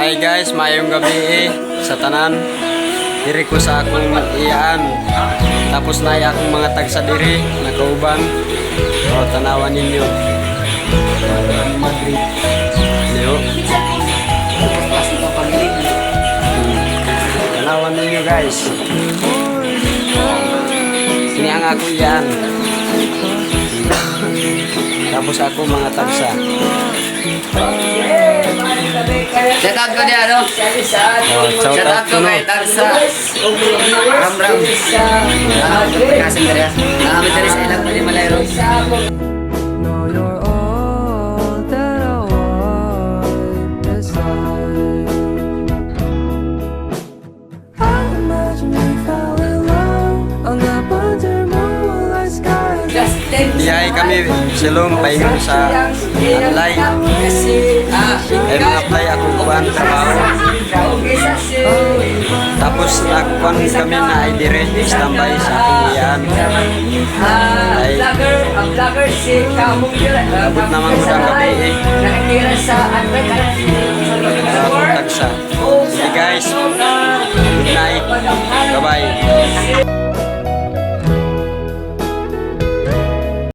Hi guys, mayong gabi sa tanan. Diri ko sa akong iyaan. Tapos na akong mga tagsa diri, nakauban. O, tanawan ninyo. Madrid. Leo. Tanawan ninyo guys. Ini ang ako iyaan. Tapos ako mga tagsa. Shout out ko niya, no? Shout Shout out ko kay Tagsa. Ram Ram. Pagkasin ka rin. Nakamit na rin sa ilang Palimalayro. No, you're all that I want beside. I imagine we fell in love on that wonder moonlight sky. Dihay kami silong paingon sa alay. Ay mga play ako kuhan trabaho. Tapos nagkuhan kami na ay dire standby sa akong iyaan. Ay abot naman ko ng gabi Nakatira sa